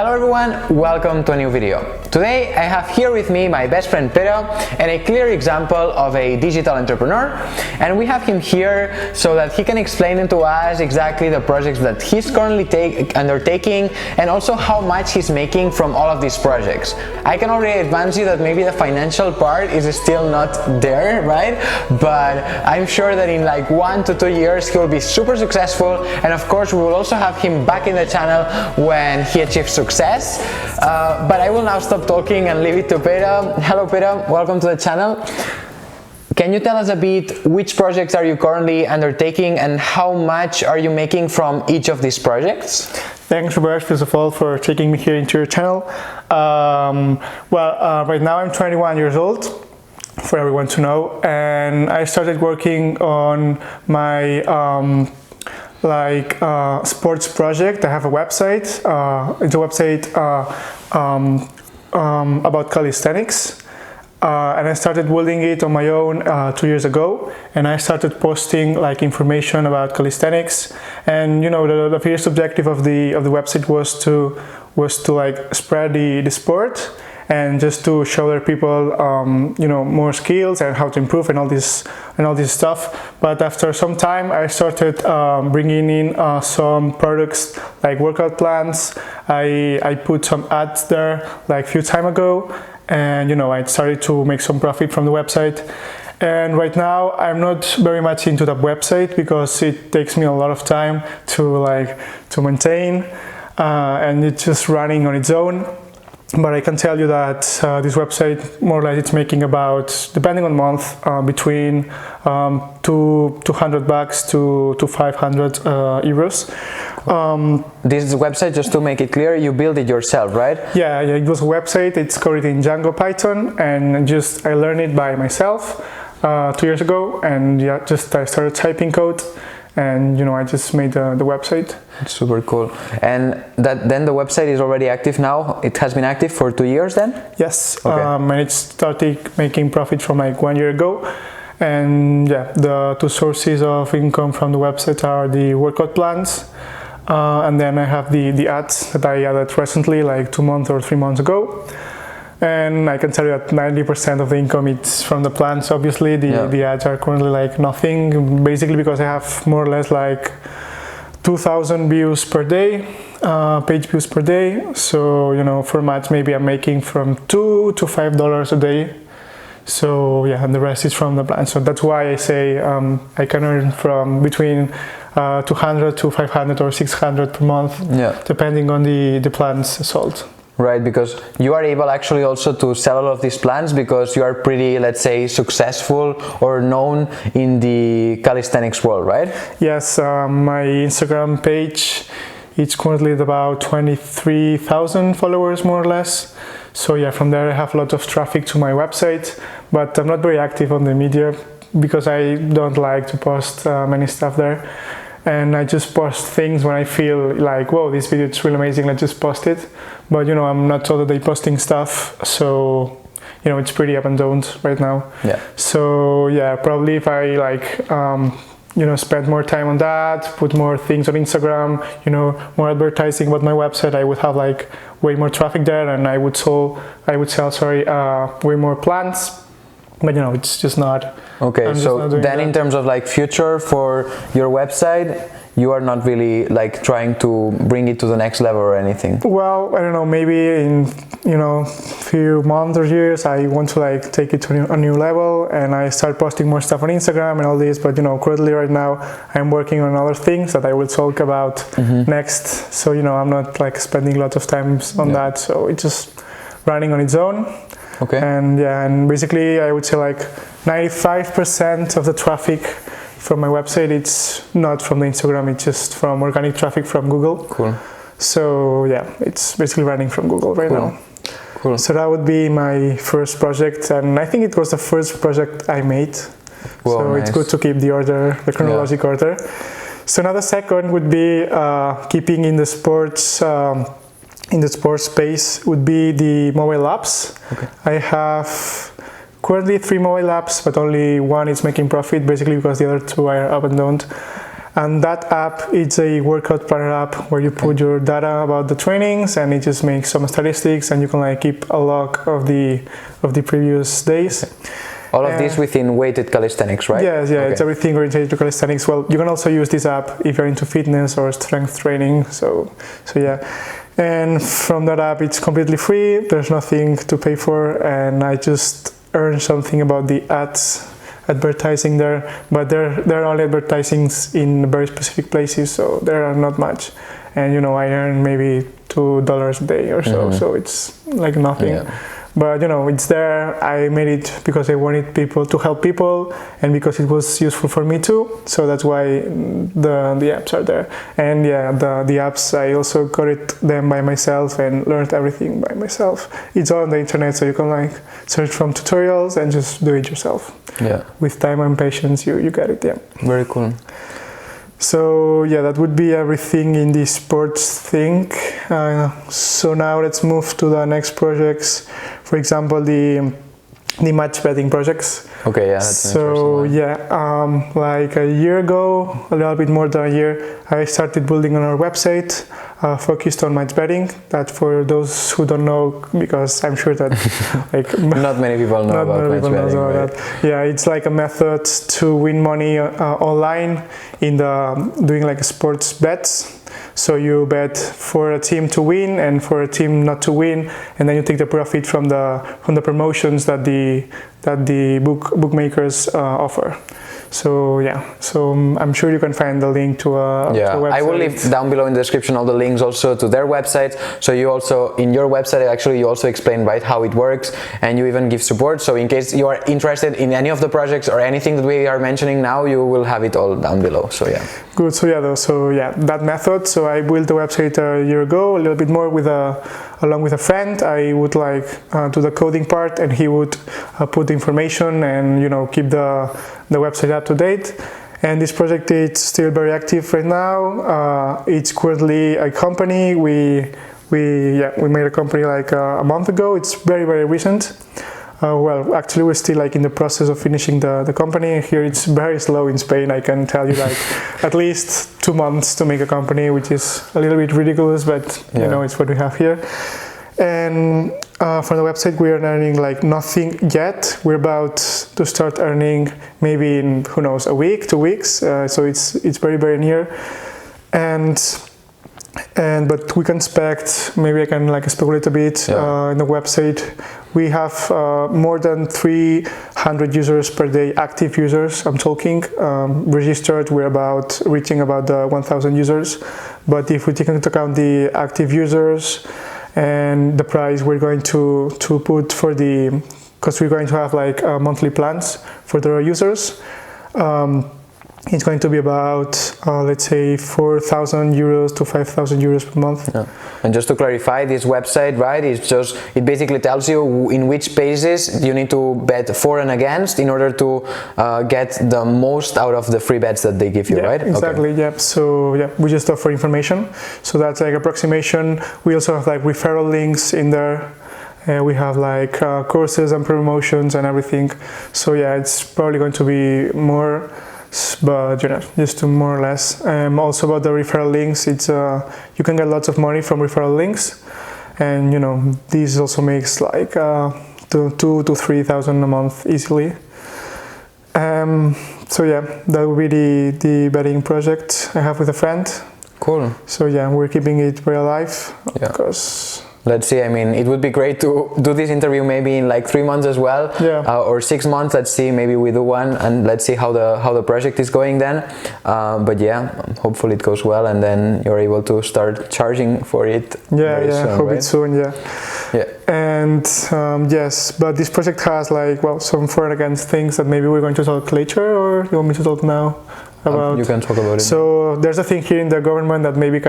Hello everyone, welcome to a new video. Today I have here with me my best friend Pere and a clear example of a digital entrepreneur, and we have him here so that he can explain to us exactly the projects that he's currently undertaking and also how much he's making from all of these projects. I can already advance you that maybe the financial part is still not there, right? But I'm sure that in like 1 to 2 years he will be super successful, and of course we will also have him back in the channel when he achieves success. But I will now stop talking and leave it to Pere. Hello Pere, welcome to the channel. Can you tell us a bit which projects are you currently undertaking and how much are you making from each of these projects? Thanks, Robert, first of all, for taking me here into your channel. Right now I'm 21 years old, for everyone to know, and I started working on my sports project. I have a website. It's a website about calisthenics, and I started building it on my own 2 years ago, and I started posting like information about calisthenics. And you know, the first objective of the website was to like spread the sport and just to show other people you know, more skills and how to improve and all this stuff. But after some time I started bringing in some products like workout plans. I put some ads there like a few time ago, and you know, I started to make some profit from the website. And right now I'm not very much into that website because it takes me a lot of time to maintain, and it's just running on its own. But I can tell you that this website, more or less, it's making about, depending on month, between $200 to 500 euros. This website, just to make it clear, you built it yourself, right? Yeah, it was a website. It's coded in Django Python, and I learned it by myself 2 years ago, and yeah, I started typing code. And you know, I just made the website. It's super cool. And then the website is already active now? It has been active for 2 years then? Yes, okay. And it started making profit from like 1 year ago. And yeah, the two sources of income from the website are the workout plans, and then I have the ads that I added recently, like 2 months or 3 months ago. And I can tell you that 90% of the income is from the plans. Obviously, the ads are currently like nothing, basically because I have more or less like 2,000 views per day, page views per day. So, you know, for much, maybe I'm making from $2 to $5 a day. So yeah, and the rest is from the plan. So that's why I say I can earn from between 200 to 500 or 600 per month, depending on the plans sold. Right, because you are able actually also to sell all of these plans because you are pretty, let's say, successful or known in the calisthenics world, right? Yes, my Instagram page, it's currently at about 23,000 followers, more or less. So yeah, from there I have a lot of traffic to my website, but I'm not very active on the media because I don't like to post many stuff there. And I just post things when I feel like, whoa, this video is really amazing, let's just post it. But you know, I'm not totally posting stuff, so you know, it's pretty up and down right now. Yeah. So yeah, probably if I you know, spend more time on that, put more things on Instagram, you know, more advertising about my website, I would have like way more traffic there, and I would sell way more plans. But you know, it's just not. Okay, so then in terms of like future for your website, you are not really like trying to bring it to the next level or anything? Well, I don't know, maybe in, you know, few months or years I want to like take it to a new level and I start posting more stuff on Instagram and all this. But you know, currently right now I'm working on other things that I will talk about next. So you know, I'm not like spending a lot of time on that, so it's just running on its own. Okay. And yeah, and basically I would say like 95% of the traffic from my website, it's not from the Instagram, it's just from organic traffic from Google. Cool. So yeah, it's basically running from Google right now. Cool. So that would be my first project, and I think it was the first project I made. Whoa, so nice. It's good to keep the order, the chronological order. So now the second would be keeping in the sports space would be the mobile apps. Okay. I have currently 3 mobile apps, but only one is making profit, basically because the other 2 are up and down. And that app, it's a workout planner app where you put your data about the trainings, and it just makes some statistics, and you can like keep a log of the previous days. All of this within weighted calisthenics, right? Yes, yeah, it's everything oriented to calisthenics. Well, you can also use this app if you're into fitness or strength training. So yeah. And from that app, it's completely free. There's nothing to pay for, and I just earn something about the advertising there. But they're only advertisings in very specific places, so there are not much. And you know, I earn maybe $2 a day or so. So it's like nothing. Yeah. But you know, it's there. I made it because I wanted people to help people, and because it was useful for me too. So that's why the apps are there. And yeah, the apps, I also got them by myself and learned everything by myself. It's all on the internet, so you can like search from tutorials and just do it yourself. Yeah. With time and patience, you get it. Yeah. Very cool. So yeah, that would be everything in the sports thing. So now let's move to the next projects. For example, the match betting projects. Okay, yeah. That's so yeah, like a year ago, a little bit more than a year, I started building on our website focused on match betting. That for those who don't know, because I'm sure that like not many people know about match betting. Right? Yeah, it's like a method to win money online in doing like sports bets. So you bet for a team to win and for a team not to win, and then you take the profit from the promotions that the bookmakers offer. So yeah, so I'm sure you can find the link to a website. I will leave down below in the description all the links also to their website. So you also, in your website, actually you also explain right how it works, and you even give support. So in case you are interested in any of the projects or anything that we are mentioning now, you will have it all down below. So yeah. Good. So yeah, that method. So I built the website a year ago, a little bit more along with a friend. I would like do the coding part, and he would put the information and keep the website up to date. And this project is still very active right now. It's currently a company. We made a company like a month ago. It's very, very recent. Well, actually, we're still like in the process of finishing the company. Here it's very slow in Spain. I can tell you, like at least 2 months to make a company, which is a little bit ridiculous, but it's what we have here. And for the website, we are earning like nothing yet. We're about to start earning maybe in, who knows, a week, 2 weeks. So it's very, very near. But we can expect, maybe I can like speculate a bit in the website. We have more than 300 users per day, active users. I'm talking registered. We're reaching about the 1,000 users. But if we take into account the active users and the price we're going to put for because we're going to have like monthly plans for the users. It's going to be about, let's say, 4,000 euros to 5,000 euros per month. Yeah. And just to clarify, this website, right, it basically tells you in which paces you need to bet for and against in order to get the most out of the free bets that they give you, right? Exactly, okay. Yeah. So, yeah, we just offer information. So that's like approximation. We also have like referral links in there. We have like courses and promotions and everything. So, yeah, it's probably going to be more, but just to more or less. Also about the referral links, it's you can get lots of money from referral links, and this also makes like 2,000 to 3,000 a month easily. So yeah, that would be the betting project I have with a friend. Cool. So yeah, we're keeping it very alive because. Let's see, I mean, it would be great to do this interview maybe in like 3 months as well, or 6 months. Let's see, maybe we do one, and let's see how the project is going then. But yeah, hopefully it goes well, and then you're able to start charging for it. Very soon, hope it soon. Yeah. And yes, but this project has like some for and against things that maybe we're going to talk later, or you want me to talk now? You can talk about it. So there's a thing here in the government that maybe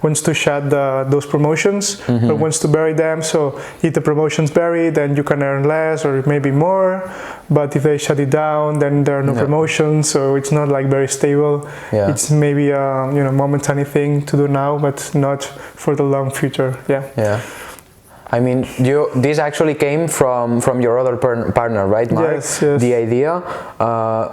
wants to shut those promotions, or wants to bury them. So if the promotions bury, then you can earn less or maybe more. But if they shut it down, then there are no promotions. So it's not like very stable. Yeah. It's maybe a momentary thing to do now, but not for the long future. Yeah. I mean, this actually came from your other partner, right, Mark? Yes, yes. The idea,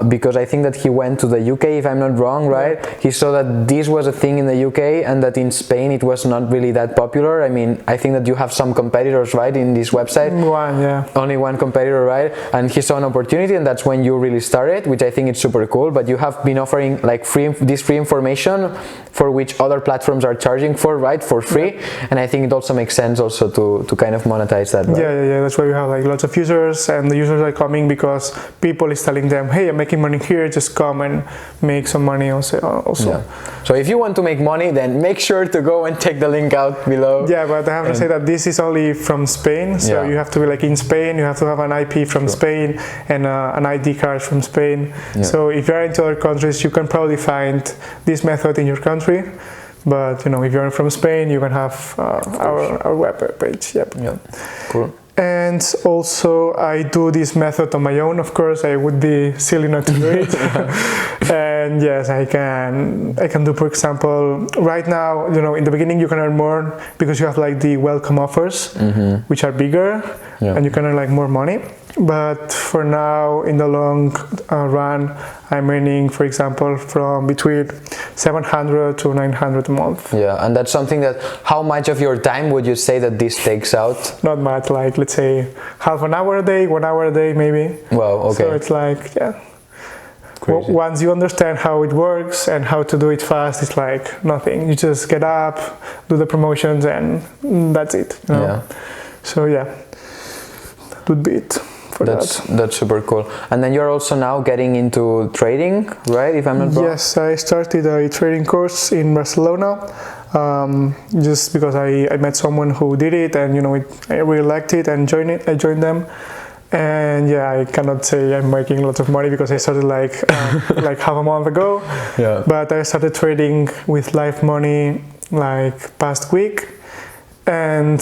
because I think that he went to the UK, if I'm not wrong, right? Yeah. He saw that this was a thing in the UK and that in Spain it was not really that popular. I mean, I think that you have some competitors, right, in this website? One, yeah. Only one competitor, right? And he saw an opportunity, and that's when you really started, which I think is super cool. But you have been offering like this free information for which other platforms are charging for, right, for free. Yeah. And I think it also makes sense also to kind of monetize that, right? Yeah. That's why we have like lots of users, and the users are coming because people is telling them, hey, I'm making money here, just come and make some money also. Yeah. So if you want to make money, then make sure to go and check the link out below. Yeah, but I have to say that this is only from Spain, so you have to be like in Spain, you have to have an IP from Spain and an ID card from Spain. Yeah. So if you're into other countries, you can probably find this method in your country. But if you're from Spain, you can have our web page. Yep. Yeah. Cool. And also I do this method on my own. Of course, I would be silly not to do it. And yes, I can do, for example, right now, in the beginning you can earn more because you have like the welcome offers, which are bigger, and you can earn like more money. But for now, in the long run, I'm earning, for example, from between 700 to 900 a month. Yeah, and that's something that, how much of your time would you say that this takes out? Not much, like let's say half an hour a day, 1 hour a day maybe. Wow, okay. So it's like, Crazy. Once you understand how it works and how to do it fast, it's like nothing. You just get up, do the promotions, and that's it. Yeah. So that would be it. That's super cool. And then you're also now getting into trading, right? If I'm not wrong. Yes, I started a trading course in Barcelona, just because I met someone who did it, and I really liked it and I joined them. And I cannot say I'm making lots of money because I started like half a month ago. Yeah. But I started trading with live money like past week. And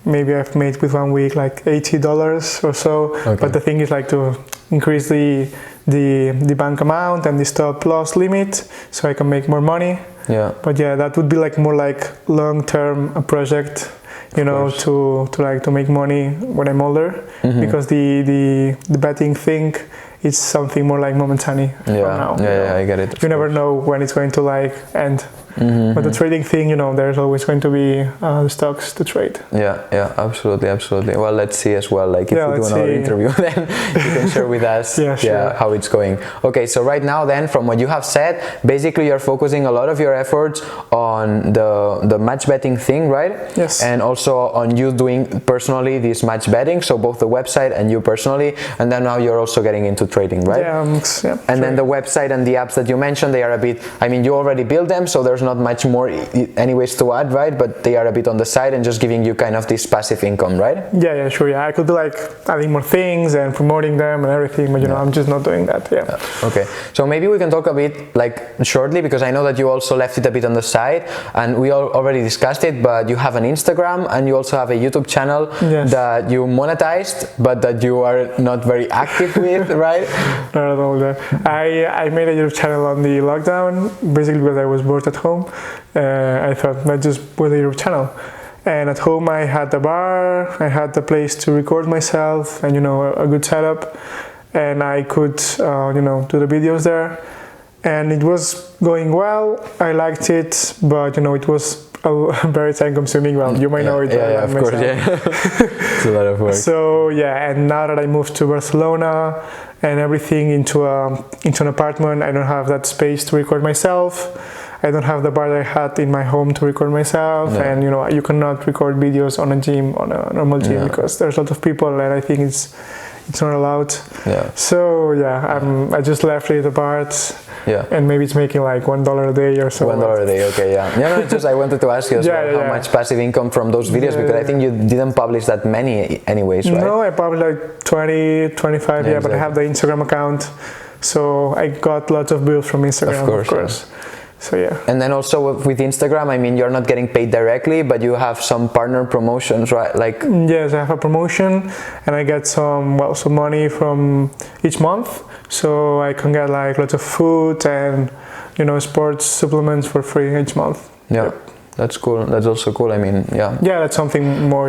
maybe I've made with 1 week like $80 or so. Okay. But the thing is like to increase the bank amount and the stop loss limit so I can make more money. Yeah. But that would be like more like long-term project, to make money when I'm older, because the betting thing is something more like momentary for now. Yeah, I get it. You never know when it's going to like end. But the trading thing, there's always going to be the stocks to trade. Yeah, absolutely. Well, let's see as well, like if we do another interview, then you can share with us sure. how it's going. Okay, so right now then, from what you have said, basically you're focusing a lot of your efforts on the match betting thing, right? Yes. And also on you doing personally this match betting, so both the website and you personally, and then now you're also getting into trading, right? And then the website and the apps that you mentioned, they are a bit, you already built them, so there's not much more anyways to add, right? But they are a bit on the side and just giving you kind of this passive income, right? Yeah, sure. I could be like adding more things and promoting them and everything, but I'm just not doing that. Okay, so maybe we can talk a bit like shortly, because I know that you also left it a bit on the side and we already discussed it, but you have an Instagram and you also have a YouTube channel that you monetized, but that you are not very active with, right? Not at all. I made a YouTube channel on the lockdown, basically because I was bored at home. I thought, let's just put a YouTube channel. And at home I had the bar, I had the place to record myself and a good setup, and I could do the videos there, and it was going well. I liked it, but it was very time consuming. Well, you might know it. Of course, it's a lot of work. So and now that I moved to Barcelona and everything into an apartment, I don't have that space to record myself. I don't have the bar that I had in my home to record myself, and you cannot record videos on a normal gym because there's a lot of people, and I think it's not allowed. So I just left it apart. And maybe it's making like $1 a day or so. $1 a day, okay, it's just I wanted to ask you as well how much passive income from those videos, because I think you didn't publish that many anyways, right? No, I published like 20, 25, exactly. But I have the Instagram account, so I got lots of bills from Instagram, of course. So and then also with Instagram, you're not getting paid directly, but you have some partner promotions, right? Like yes, I have a promotion, and I get some money from each month, so I can get like lots of food and sports supplements for free each month. That's cool. That's also cool. I mean, yeah. Yeah, that's something more,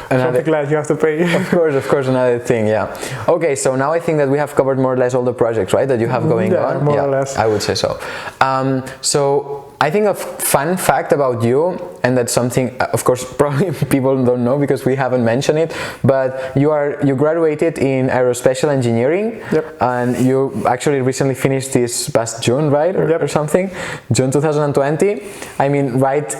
something glad you have to pay. Of course, another thing, yeah. Okay, so now I think that we have covered more or less all the projects, right, that you have going on? More or less. I would say so. So I think a fun fact about you, and that's something, of course, probably people don't know because we haven't mentioned it, but you graduated in aerospatial engineering. Yep. And you actually recently finished this past June, right, or something, June 2020. I mean, right,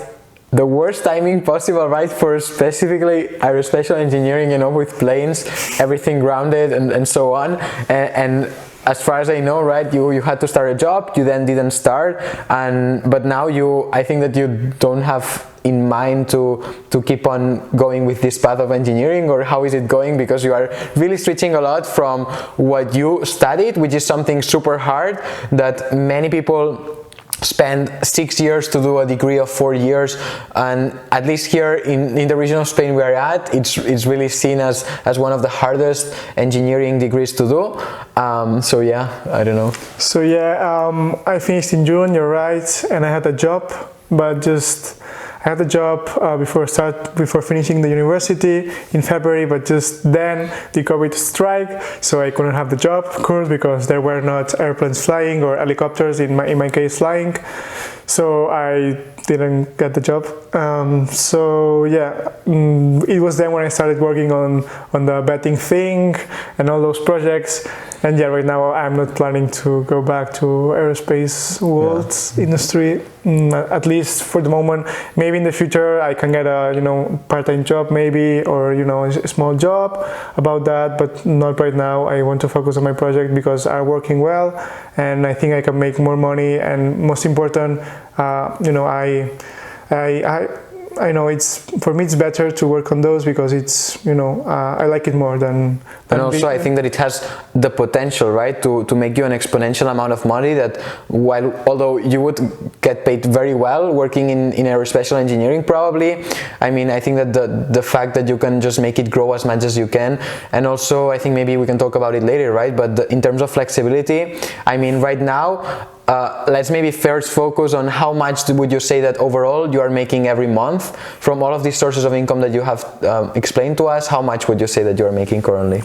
the worst timing possible, right, for specifically aerospatial engineering, with planes, everything grounded and so on. And as far as I know, right, you had to start a job, you then didn't start, but now I think that you don't have in mind to keep on going with this path of engineering, or how is it going? Because you are really switching a lot from what you studied, which is something super hard that many people spend 6 years to do a degree of 4 years, and at least here in the region of Spain we are at, it's really seen as one of the hardest engineering degrees to do. So yeah, I don't know. So yeah, I finished in June, you're right, and I had a job, but I had a job before finishing the university in February, but just then the COVID strike, so I couldn't have the job, of course, because there were not airplanes flying or helicopters in my case flying, so I didn't get the job. So yeah, it was then when I started working on the betting thing and all those projects. And yeah, right now I'm not planning to go back to aerospace world industry, at least for the moment. Maybe in the future I can get a part-time job maybe, or a small job about that, but not right now. I want to focus on my project because I'm working well, and I think I can make more money. And most important, I know for me it's better to work on those because it's I like it more than and also I think that it has the potential, right, to make you an exponential amount of money, that although you would get paid very well working in aerospatial engineering probably, I mean, I think that the fact that you can just make it grow as much as you can. And also I think maybe we can talk about it later, right, but in terms of flexibility, I mean, right now let's maybe first focus on how much would you say that overall you are making every month from all of these sources of income that you have explained to us. How much would you say that you are making currently?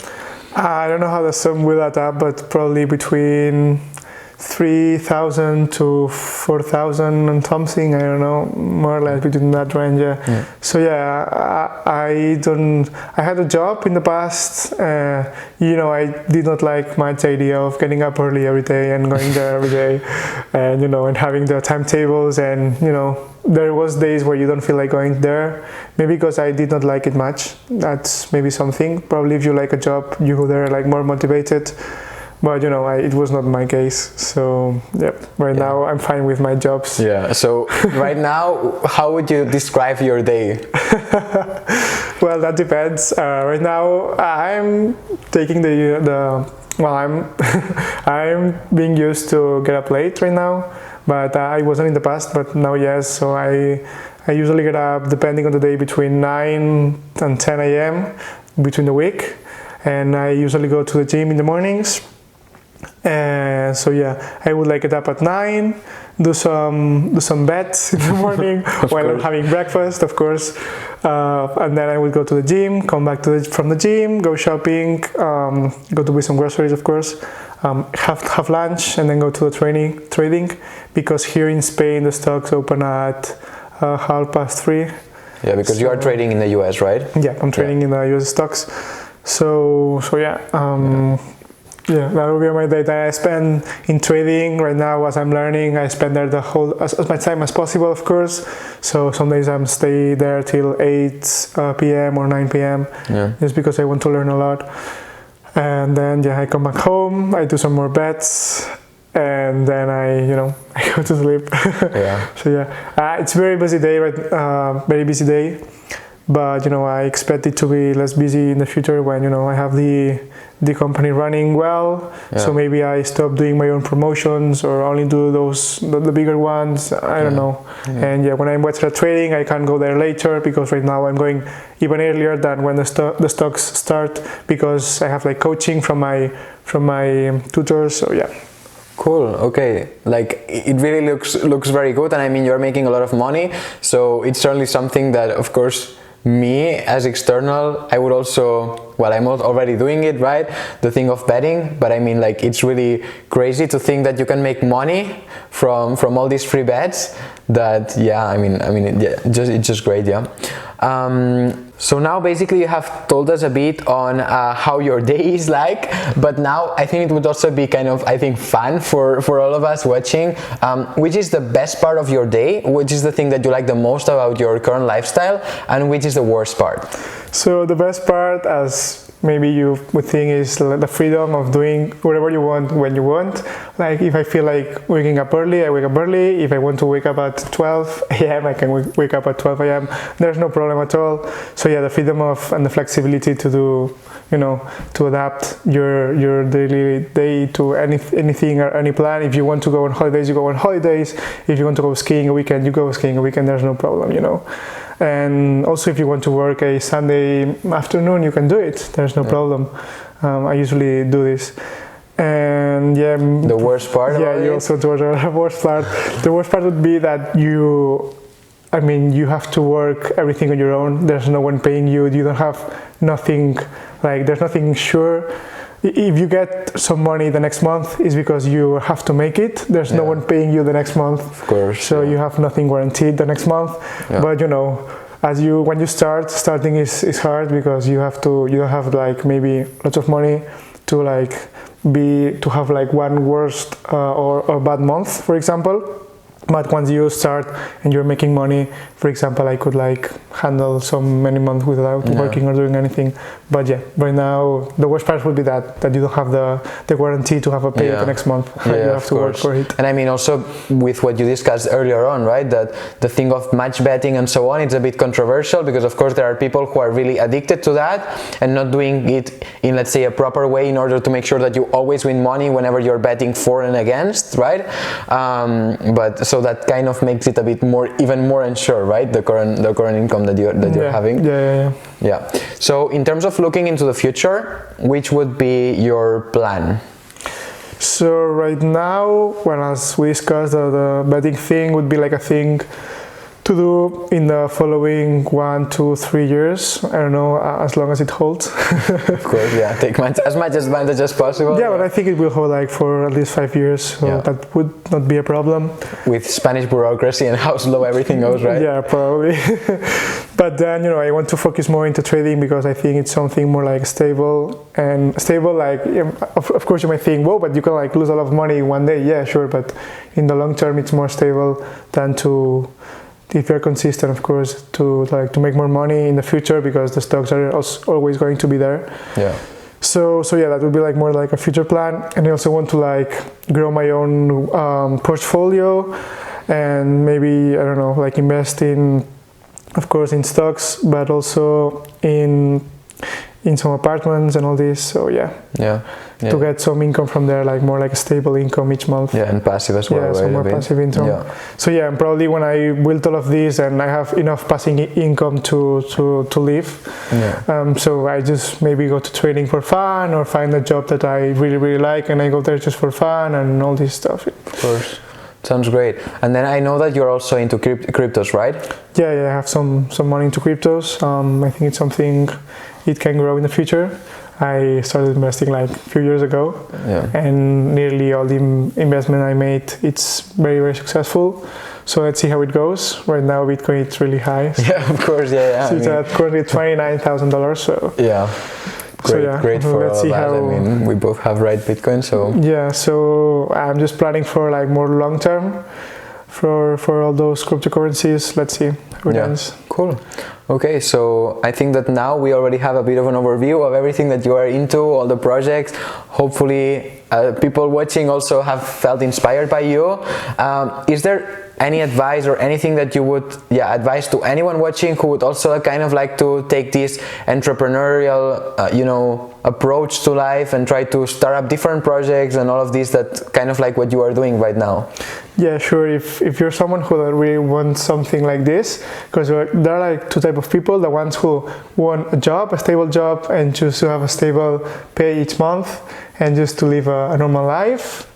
I don't know how the sum will add up, but probably between 3,000 to 4,000 and something, I don't know, more or less between that range. Yeah. So yeah, I had a job in the past, I did not like much idea of getting up early every day and going there every day, and and having the timetables, and there was days where you don't feel like going there, maybe because I did not like it much. That's maybe something. Probably if you like a job, you go there like more motivated. But it was not my case. So yeah, right now I'm fine with my jobs. Yeah. So right now, how would you describe your day? Well, that depends. Right now I'm taking I'm being used to get up late right now, but I wasn't in the past. But now yes. So I usually get up, depending on the day, between 9 and 10 a.m. between the week, and I usually go to the gym in the mornings. So yeah, I would get up at 9, do some bets in the morning while I'm having breakfast, of course, and then I would go to the gym, come back from the gym, go shopping, go to buy some groceries, of course, have lunch, and then go to the trading, because here in Spain the stocks open at 3:30. Yeah, because you are trading in the US, right? Yeah, I'm trading in the US stocks. So yeah. Yeah, that will be my day that I spend in trading. Right now, as I'm learning, I spend there as much time as possible, of course. So some days I'm stay there till 8 p.m. or 9 p.m. just because I want to learn a lot. And then I come back home, I do some more bets, and then I go to sleep. Yeah. So yeah, it's a very busy day, right? Very busy day. But I expect it to be less busy in the future when I have the company running well. Yeah. So maybe I stop doing my own promotions or only do the bigger ones. I don't know. Yeah. And when I'm watching trading, I can go there later, because right now I'm going even earlier than when the stocks start, because I have coaching from my tutors. So yeah. Cool. Okay. Like it really looks very good, and I mean you're making a lot of money, so it's certainly something that, of course, me as external, I would also, well, I'm already doing it, right? The thing of betting, but I mean, like, it's really crazy to think that you can make money from all these free bets. That, yeah, I mean, it's just great, yeah. So now basically you have told us a bit on how your day is like, but now I think it would also be kind of, I think, fun for all of us watching. Which is the best part of your day? Which is the thing that you like the most about your current lifestyle? And which is the worst part? So the best part, as maybe you would think, is the freedom of doing whatever you want when you want. Like if I feel like waking up early, I wake up early. If I want to wake up at 12 a.m., I can wake up at 12 a.m. There's no problem at all. So yeah, the freedom and the flexibility to do, to adapt your daily day to anything or any plan. If you want to go on holidays, you go on holidays. If you want to go skiing a weekend, you go skiing a weekend. There's no problem, And also, if you want to work a Sunday afternoon, you can do it. There's no problem. I usually do this. And yeah, the worst part. Yeah, you also do the worst part. The worst part would be that you have to work everything on your own. There's no one paying you. You don't have nothing. Like there's nothing sure. If you get some money the next month, is because you have to make it. There's no one paying you the next month. Of course. So you have nothing guaranteed the next month. Yeah. But when you starting is hard because you don't have like maybe lots of money to have like one worst or bad month, for example. But once you start and you're making money, for example, I could like handle so many months without working or doing anything. But yeah, right now the worst part would be that you don't have the guarantee to have a pay the next month. You have to work for it. And I mean also with what you discussed earlier on, right? That the thing of match betting and so on, it's a bit controversial because of course there are people who are really addicted to that and not doing it in, let's say, a proper way in order to make sure that you always win money whenever you're betting for and against, right? So that kind of makes it a bit even more unsure, right? The current income that you're having. Yeah. So in terms of looking into the future, which would be your plan? So right now, as we discussed, the betting thing would be like a thing to do in the following 1, 2, 3 years. I don't know, as long as it holds. Of course, yeah. Take as much advantage as possible. Yeah, but I think it will hold like for at least 5 years, so that would not be a problem. With Spanish bureaucracy and how slow everything goes, right? Yeah, probably. But then, I want to focus more into trading because I think it's something more like stable. Like, of course you might think, whoa, but you can like lose a lot of money one day. Yeah, sure, but in the long term it's more stable than if you're consistent, of course, to make more money in the future because the stocks are always going to be there. Yeah. So yeah, that would be like more like a future plan. And I also want to like grow my own portfolio and maybe, I don't know, like invest in, of course, in stocks, but also in some apartments and all this. So yeah. To get some income from there, like more like a stable income each month. Yeah, and passive as well. Yeah, some more passive income. Yeah. So yeah, and probably when I build all of this and I have enough passive income to live, so I just maybe go to trading for fun or find a job that I really, really like and I go there just for fun and all this stuff. Of course. Sounds great. And then I know that you're also into cryptos, right? Yeah, I have some money into cryptos. I think it's something it can grow in the future. I started investing like a few years ago, and nearly all the investment I made, it's very, very successful. So let's see how it goes. Right now, Bitcoin is really high. Yeah, of course, yeah. So it's at currently $29,000. So yeah. Great for all of us. I mean, we both have Bitcoin, so yeah. So I'm just planning for like more long term for all those cryptocurrencies. Let's see how it ends. Cool. Okay, so I think that now we already have a bit of an overview of everything that you are into, all the projects. Hopefully, people watching also have felt inspired by you. Is there any advice or anything that you would advise to anyone watching who would also kind of like to take this entrepreneurial approach to life and try to start up different projects and all of this, that kind of like what you are doing right now? Yeah, sure. If you're someone who really wants something like this, because there are like two types of people: the ones who want a stable job, and just to have a stable pay each month and just to live a normal life.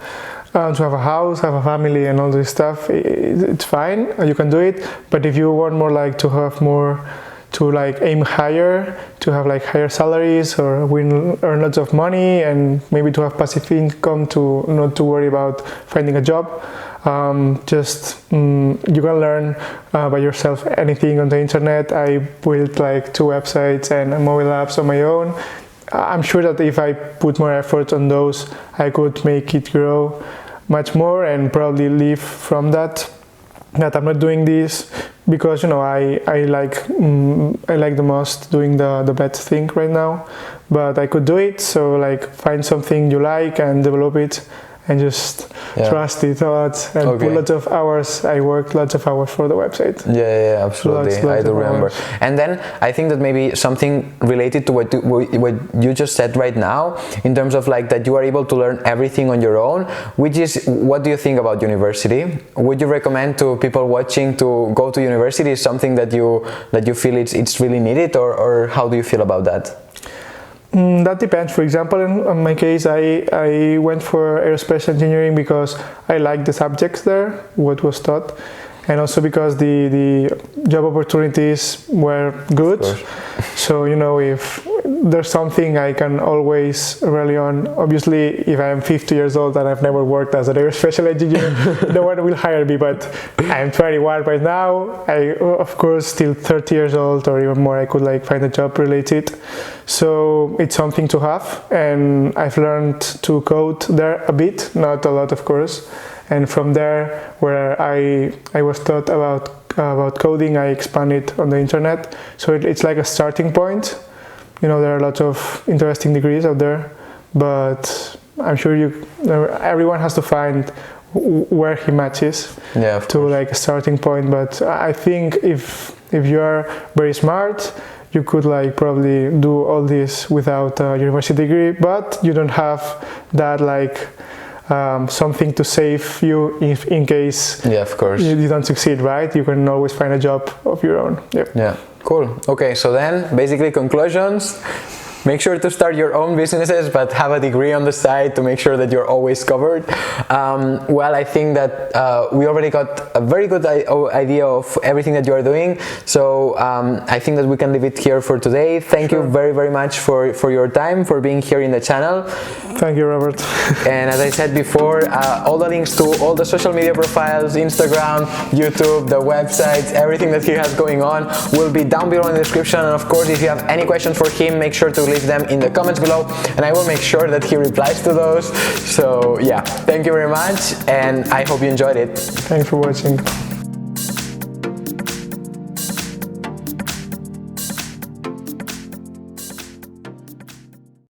to have a house, have a family, and all this stuff, it's fine. You can do it. But if you want more like to have more, to like aim higher, to have like higher salaries or earn lots of money, and maybe to have passive income, to not to worry about finding a job. You can learn by yourself anything on the internet. I built like 2 websites and mobile apps on my own. I'm sure that if I put more effort on those, I could make it grow much more and probably live from that. That I'm not doing this because I like the most doing the bad thing right now, but I could do it. So like find something you like and develop it, and just trust it a lot and put lots of hours. I worked lots of hours for the website. Yeah, absolutely. Lots I do of remember. hours. And then I think that maybe something related to what you just said right now, in terms of like that you are able to learn everything on your own, which is, what do you think about university? Would you recommend to people watching to go to university? Is something that you feel it's really needed, or how do you feel about that? That depends. For example, in my case, I went for aerospace engineering because I liked the subjects there, what was taught, and also because the job opportunities were good. So if there's something I can always rely on. Obviously, if I am 50 years old and I've never worked as an aerospace engineer, no one will hire me, but I'm 21 right now. I, of course, still 30 years old or even more, I could like find a job related. So it's something to have, and I've learned to code there a bit, not a lot, of course. And from there, where I was taught about coding, I expanded on the internet. So it's like a starting point. There are a lot of interesting degrees out there, but I'm sure everyone has to find where he matches to like a starting point. But I think if you are very smart, you could like probably do all this without a university degree, but you don't have that like something to save you in case of course you don't succeed, right? You can always find a job of your own. Yeah, cool. Okay, so then basically conclusions. Make sure to start your own businesses, but have a degree on the side to make sure that you're always covered. Well, I think that we already got a very good idea of everything that you are doing. So I think that we can leave it here for today. Thank you very, very much for your time, for being here in the channel. Thank you, Robert. And as I said before, all the links to all the social media profiles, Instagram, YouTube, the websites, everything that he has going on will be down below in the description. And of course, if you have any questions for him, make sure to leave them in the comments below, and I will make sure that he replies to those. So yeah, thank you very much, and I hope you enjoyed it. Thanks for watching.